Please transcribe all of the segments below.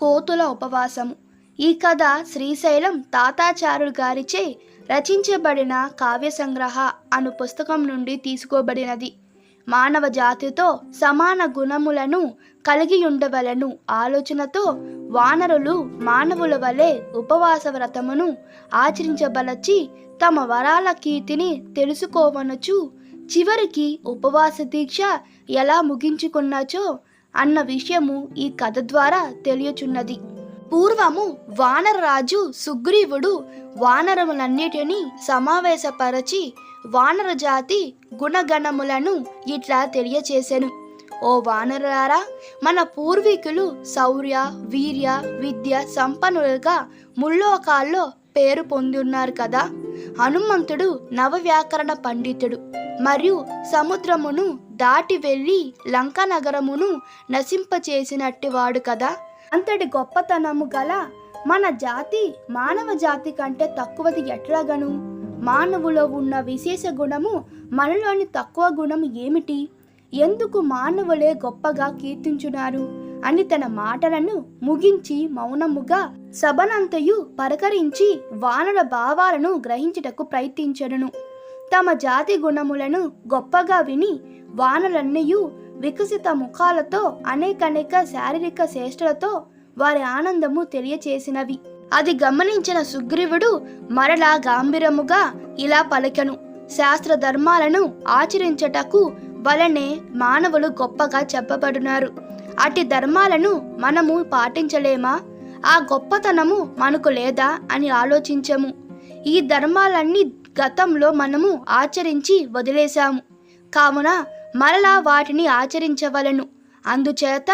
కోతుల ఉపవాసము. ఈ కథ శ్రీశైలం తాతాచార్యులు గారిచే రచించబడిన కావ్య సంగ్రహ అను పుస్తకం నుండి తీసుకోబడినది. మానవ జాతితో సమాన గుణములను కలిగి ఉండవలను ఆలోచనతో వానరులు మానవుల వలె ఉపవాస వ్రతమును ఆచరించబలచి తమ వరాల కీర్తిని తెలుసుకోవనొచ్చు చివరికి ఉపవాస దీక్ష ఎలా ముగించుకున్నచో అన్న విషయము ఈ కథ ద్వారా తెలియచున్నది. పూర్వము వానరరాజు సుగ్రీవుడు వానరములన్నిటినీ సమావేశపరచి వానర జాతి గుణగణములను ఇట్లా తెలియచేసెను. ఓ వానరులారా, మన పూర్వీకులు శౌర్య, వీర్య, విద్య సంపన్నులుగా ముల్లోకాల్లో పేరు పొంది ఉన్నారు కదా. హనుమంతుడు నవవ్యాకరణ పండితుడు మరియు సముద్రమును దాటి వెళ్ళి లంకా నగరమును నశింపచేసినట్టివాడు కదా. అంతటి గొప్పతనము గల మన జాతి మానవ జాతి కంటే తక్కువది ఎట్లాగను? మానవులో ఉన్న విశేష గుణము మనలోని తక్కువ గుణము ఏమిటి? ఎందుకు మానవులే గొప్పగా కీర్తించున్నారు అని తన మాటలను ముగించి మౌనముగా సభనంతయు పరకరించి వానర భావాలను గ్రహించుటకు ప్రయత్నించెను. తమ జాతి గుణములను గొప్పగా విని వానరన్నయు వికసిత ముఖాలతో అనేక శారీరక చేష్టలతో వారి ఆనందము తెలియచేసినవి. అది గమనించిన సుగ్రీవుడు మరలా గాంభీరముగా ఇలా పలికెను. శాస్త్ర ధర్మాలను ఆచరించటకు వలనే మానవులు గొప్పగా చెప్పబడినారు. అట్టి ధర్మాలను మనము పాటించలేమా? ఆ గొప్పతనము మనకు లేదా అని ఆలోచించము. ఈ ధర్మాలన్నీ గతంలో మనము ఆచరించి వదిలేశాము కావున మరలా వాటిని ఆచరించవలను. అందుచేత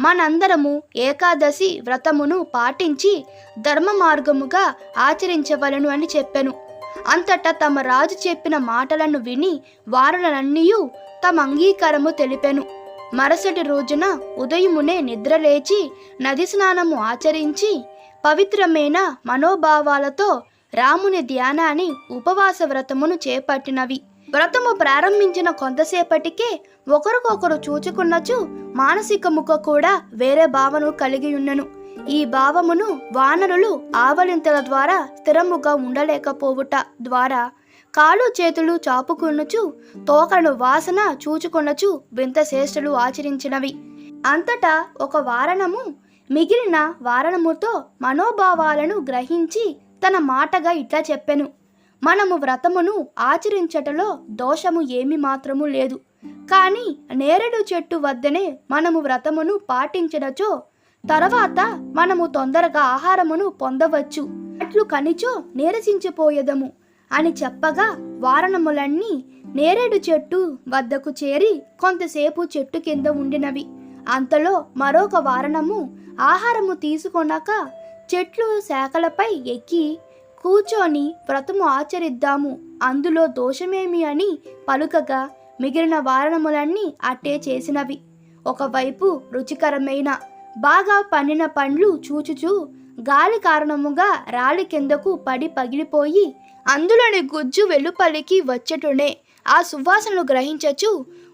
మనందరము ఏకాదశి వ్రతమును పాటించి ధర్మ మార్గముగా ఆచరించవలను అని చెప్పెను. అంతటా తమ రాజు చెప్పిన మాటలను విని వారులన్నీయు తమ అంగీకారము తెలిపెను. మరుసటి రోజున ఉదయమునే నిద్రలేచి నది స్నానము ఆచరించి పవిత్రమైన మనోభావాలతో రాముని ధ్యానాన్ని ఉపవాస వ్రతమును చేపట్టినవి. వ్రతము ప్రారంభించిన కొంతసేపటికే ఒకరికొకరు చూచుకున్నచు మానసికముఖ కూడా వేరే భావను కలిగి ఉన్నను. ఈ భావమును వానరులు ఆవలింతల ద్వారా స్థిరముగా ఉండలేకపోవుట ద్వారా కాలు చేతులు చాపుకొనుచు తోకను వాసన చూచుకొనచు వింత చేష్టలు ఆచరించినవి. అంతటా ఒక వారణము మిగిలిన వారణముతో మనోభావాలను గ్రహించి తన మాటగా ఇట్లా చెప్పెను. మనము వ్రతమును ఆచరించటలో దోషము ఏమి మాత్రము లేదు. కానీ నేరేడు చెట్టు వద్దనే మనము వ్రతమును పాటించినచో తర్వాత మనము తొందరగా ఆహారమును పొందవచ్చు అట్లు కనిచో నీరసించిపోయేదము అని చెప్పగా వారణములన్నీ నేరేడు చెట్టు వద్దకు చేరి కొంతసేపు చెట్టు కింద ఉండినవి. అంతలో మరొక వారణము ఆహారము తీసుకొనక చెట్లు శాఖలపై ఎక్కి కూర్చొని వ్రతము ఆచరిద్దాము, అందులో దోషమేమి అని పలుకగా మిగిలిన వారణములన్నీ అట్టే చేసినవి. ఒకవైపు రుచికరమైన బాగా పండిన పండ్లు చూచుచూ గాలి కారణముగా రాలి కిందకు పడి పగిలిపోయి అందులోని గుజ్జు వెలుపలికి వచ్చేటునే ఆ సువాసనలు గ్రహించచ్చు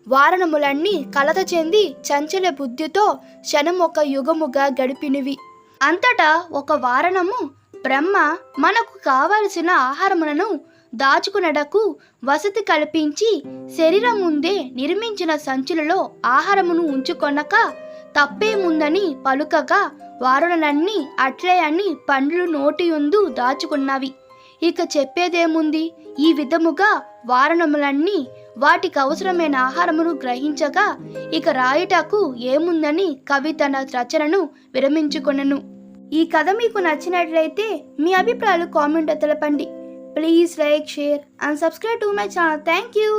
వారణములన్నీ కలత చెంది చంచల బుద్ధితో క్షణమొక యుగముగా గడిపినవి. అంతటా ఒక వారణము బ్రహ్మ మనకు కావలసిన ఆహారములను దాచుకునడకు వసతి కల్పించి శరీరం ముందే నిర్మించిన సంచులలో ఆహారమును ఉంచుకొనక తప్పేముందని పలుకగా వారులన్నీ అట్లే అని పండ్లు నోటియుందు దాచుకున్నవి. ఇక చెప్పేదేముంది? ఈ విధముగా వారణములన్నీ వాటికి అవసరమైన ఆహారమును గ్రహించగా ఇక రాయుటకు ఏముందని కవి తన రచనను విరమించుకొనెను. ఈ కథ మీకు నచ్చినట్లయితే మీ అభిప్రాయాలు కామెంట్ తెలపండి. Please like, share and subscribe to my channel. Thank you.